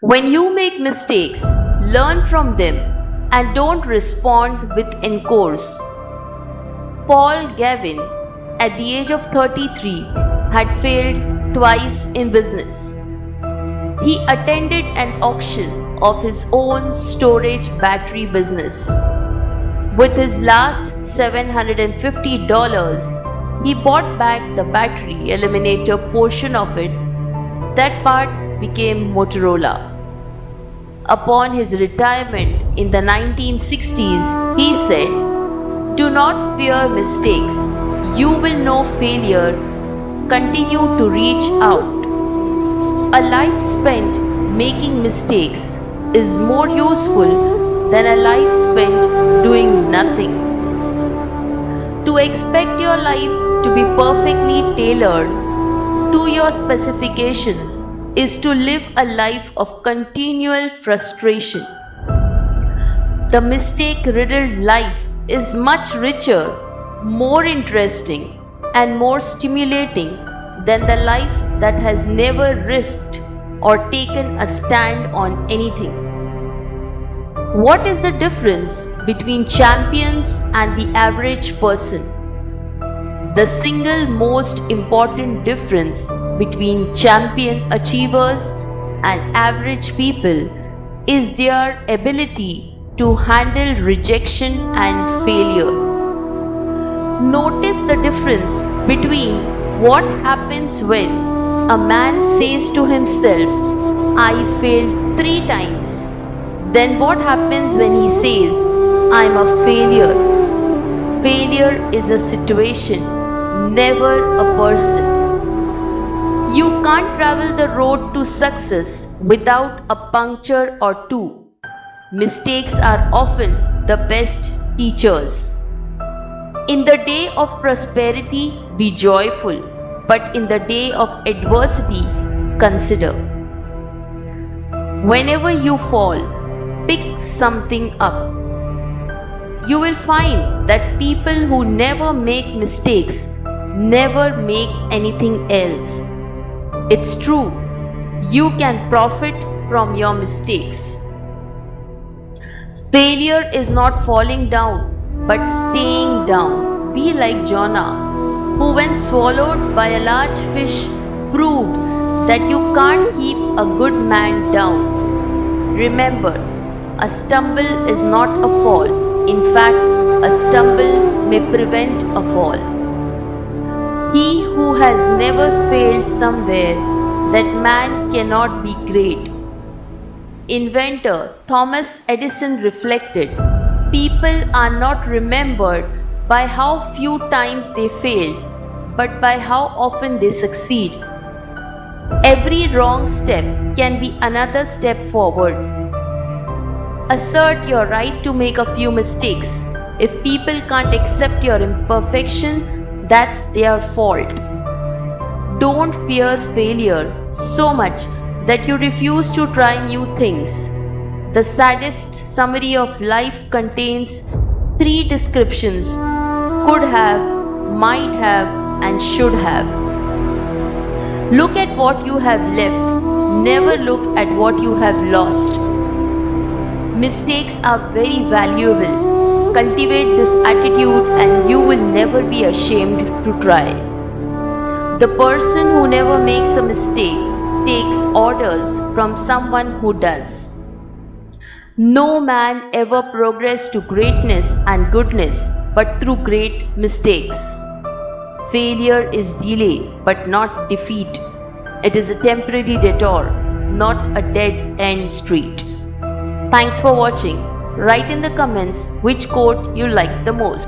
When you make mistakes, learn from them and don't respond with encores. Paul Gavin, at the age of 33, had failed twice in business. He attended an auction of his own storage battery business. With his last $750, he bought back the battery eliminator portion of it. That part became Motorola. Upon his retirement in the 1960s, he said, "Do not fear mistakes. You will know failure. Continue to reach out." A life spent making mistakes is more useful than a life spent doing nothing. To expect your life to be perfectly tailored to your specifications is to live a life of continual frustration. The mistake-riddled life is much richer, more interesting, and more stimulating than the life that has never risked or taken a stand on anything. What is the difference between champions and the average person? The single most important difference between champion achievers and average people is their ability to handle rejection and failure. Notice the difference between what happens when a man says to himself, "I failed 3 times," then what happens when he says, "I'm a failure." Failure is a situation, never a person. You can't travel the road to success without a puncture or two. Mistakes are often the best teachers. In the day of prosperity, be joyful, but in the day of adversity, consider. Whenever you fall, pick something up. You will find that people who never make mistakes never make anything else. It's true, you can profit from your mistakes. Failure is not falling down, but staying down. Be like Jonah, who when swallowed by a large fish proved that you can't keep a good man down. Remember, a stumble is not a fall. In fact, a stumble may prevent a fall. He who has never failed somewhere, that man cannot be great. Inventor Thomas Edison reflected, "People are not remembered by how few times they failed, but by how often they succeed." Every wrong step can be another step forward. Assert your right to make a few mistakes. If people can't accept your imperfection, that's their fault. Don't fear failure so much that you refuse to try new things. The saddest summary of life contains 3 descriptions: could have, might have, and should have. Look at what you have left. Never look at what you have lost. Mistakes are very valuable. Cultivate this attitude and you will never be ashamed to try. The person who never makes a mistake takes orders from someone who does. No man ever progressed to greatness and goodness but through great mistakes. Failure is delay but not defeat. It is a temporary detour, not a dead-end street. Thanks for watching. Write in the comments which quote you liked the most.